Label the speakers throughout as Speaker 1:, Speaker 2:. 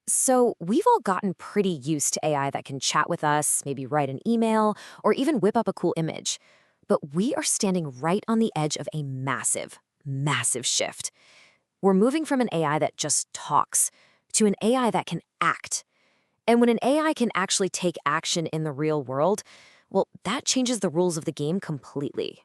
Speaker 1: So, we've all gotten pretty used to AI that can chat with us, maybe write an email, or even whip up a cool image. But we are standing right on the edge of a massive, massive shift. We're moving from an AI that just talks to an AI that can act. And when an AI can actually take action in the real world, well, that changes the rules of the game completely.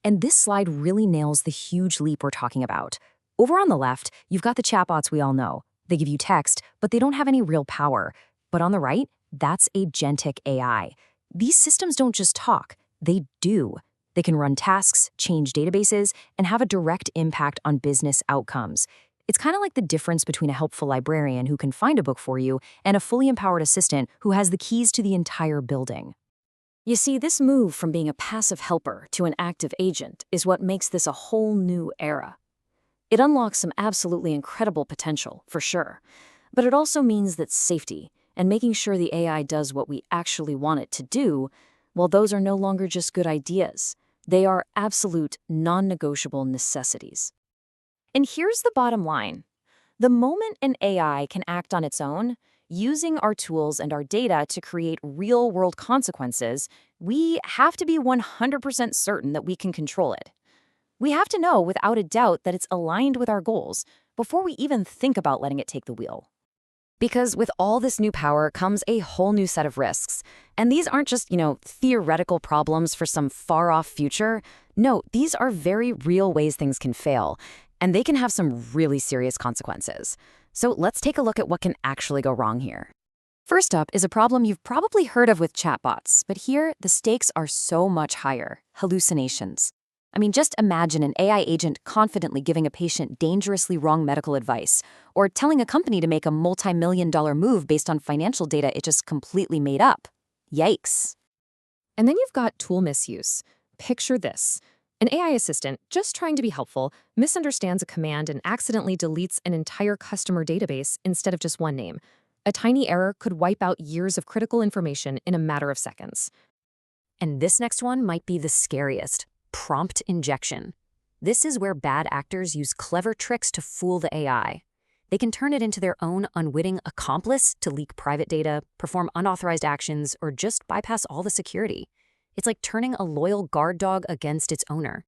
Speaker 1: And this slide really nails the huge leap we're talking about. Over on the left, you've got the chatbots we all know. They give you text, but they don't have any real power. But on the right, that's Agentic AI. These systems don't just talk, they do. They can run tasks, change databases, and have a direct impact on business outcomes. It's kind of like the difference between a helpful librarian who can find a book for you and a fully empowered assistant who has the keys to the entire building. You see, this move from being a passive helper to an active agent is what makes this a whole new era. It unlocks some absolutely incredible potential, for sure, but it also means that safety and making sure the AI does what we actually want it to do, well, those are no longer just good ideas. They are absolute, non-negotiable necessities. And here's the bottom line. The moment an AI can act on its own, using our tools and our data to create real-world consequences, we have to be 100% certain that we can control it. We have to know without a doubt that it's aligned with our goals before we even think about letting it take the wheel. Because with all this new power comes a whole new set of risks. And these aren't just, theoretical problems for some far-off future. No, these are very real ways things can fail. And they can have some really serious consequences. So let's take a look at what can actually go wrong here. First up is a problem you've probably heard of with chatbots, but here the stakes are so much higher: hallucinations. I mean, just imagine an AI agent confidently giving a patient dangerously wrong medical advice, or telling a company to make a multi-million-dollar move based on financial data it just completely made up. Yikes. And then you've got tool misuse. Picture this. An AI assistant, just trying to be helpful, misunderstands a command and accidentally deletes an entire customer database instead of just one name. A tiny error could wipe out years of critical information in a matter of seconds. And this next one might be the scariest: prompt injection. This is where bad actors use clever tricks to fool the AI. They can turn it into their own unwitting accomplice to leak private data, perform unauthorized actions, or just bypass all the security. It's like turning a loyal guard dog against its owner.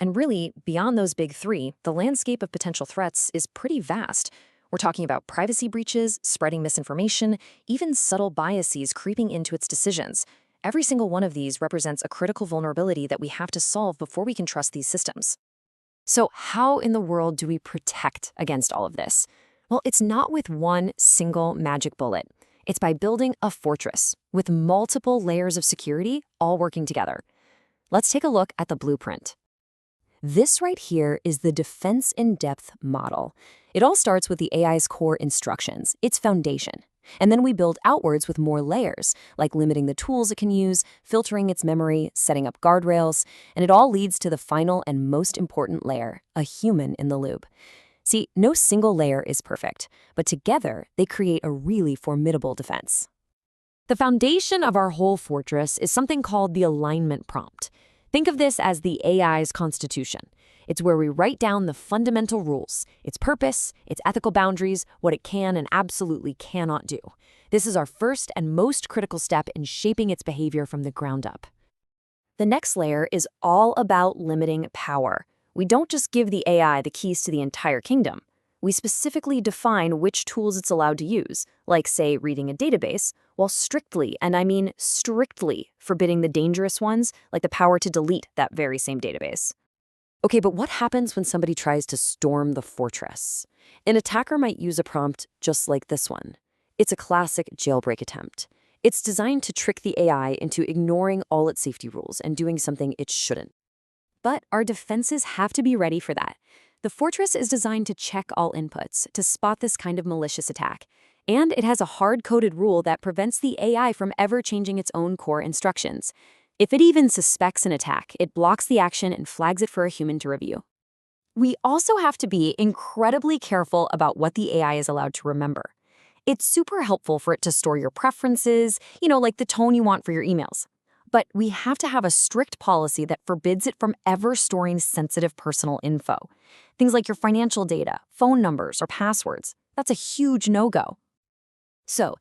Speaker 1: And really, beyond those big three, the landscape of potential threats is pretty vast. We're talking about privacy breaches, spreading misinformation, even subtle biases creeping into its decisions. Every single one of these represents a critical vulnerability that we have to solve before we can trust these systems. So how in the world do we protect against all of this? Well, it's not with one single magic bullet. It's by building a fortress with multiple layers of security all working together. Let's take a look at the blueprint. This right here is the defense in depth model. It all starts with the AI's core instructions, its foundation. And then we build outwards with more layers, like limiting the tools it can use, filtering its memory, setting up guardrails, and it all leads to the final and most important layer: a human in the loop. See, no single layer is perfect, but together they create a really formidable defense. The foundation of our whole fortress is something called the alignment prompt. Think of this as the AI's constitution. It's where we write down the fundamental rules: its purpose, its ethical boundaries, what it can and absolutely cannot do. This is our first and most critical step in shaping its behavior from the ground up. The next layer is all about limiting power. We don't just give the AI the keys to the entire kingdom. We specifically define which tools it's allowed to use, like, say, reading a database, while strictly, and I mean strictly, forbidding the dangerous ones, like the power to delete that very same database. Okay, but what happens when somebody tries to storm the fortress? An attacker might use a prompt just like this one. It's a classic jailbreak attempt. It's designed to trick the AI into ignoring all its safety rules and doing something it shouldn't. But our defenses have to be ready for that. The fortress is designed to check all inputs, to spot this kind of malicious attack. And it has a hard-coded rule that prevents the AI from ever changing its own core instructions. If it even suspects an attack, it blocks the action and flags it for a human to review. We also have to be incredibly careful about what the AI is allowed to remember. It's super helpful for it to store your preferences, like the tone you want for your emails. But we have to have a strict policy that forbids it from ever storing sensitive personal info. Things like your financial data, phone numbers, or passwords. That's a huge no-go. So,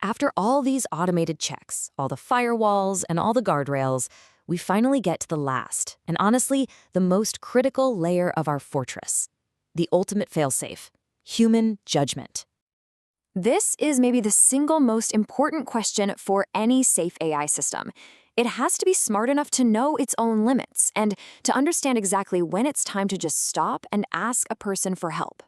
Speaker 1: after all these automated checks, all the firewalls, and all the guardrails, we finally get to the last, and honestly, the most critical layer of our fortress, the ultimate failsafe, human judgment. This is maybe the single most important question for any safe AI system. It has to be smart enough to know its own limits and to understand exactly when it's time to just stop and ask a person for help.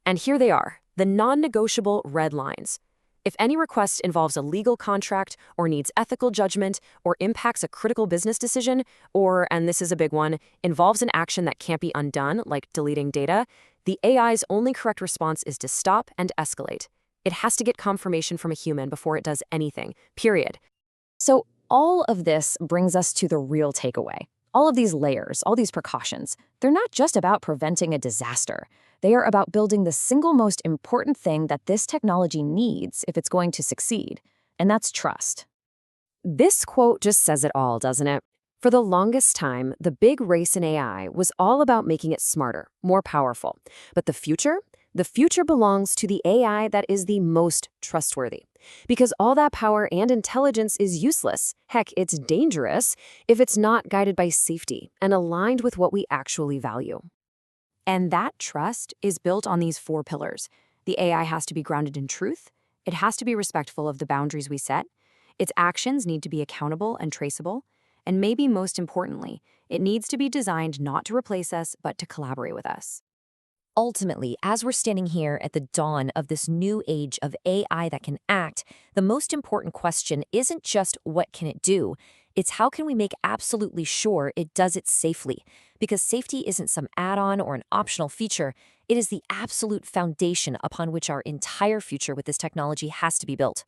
Speaker 1: And here they are, the non-negotiable red lines. If any request involves a legal contract or needs ethical judgment or impacts a critical business decision or, and this is a big one, involves an action that can't be undone, like deleting data, the AI's only correct response is to stop and escalate. It has to get confirmation from a human before it does anything, period. So all of this brings us to the real takeaway. All of these layers, all these precautions, they're not just about preventing a disaster. They are about building the single most important thing that this technology needs if it's going to succeed, and that's trust. This quote just says it all, doesn't it? For the longest time, the big race in AI was all about making it smarter, more powerful. But the future? The future belongs to the AI that is the most trustworthy. Because all that power and intelligence is useless, heck, it's dangerous, if it's not guided by safety and aligned with what we actually value. And that trust is built on these 4 pillars. The AI has to be grounded in truth. It has to be respectful of the boundaries we set. Its actions need to be accountable and traceable. And maybe most importantly, it needs to be designed not to replace us, but to collaborate with us. Ultimately, as we're standing here at the dawn of this new age of AI that can act, the most important question isn't just what can it do, it's how can we make absolutely sure it does it safely? Because safety isn't some add-on or an optional feature, it is the absolute foundation upon which our entire future with this technology has to be built.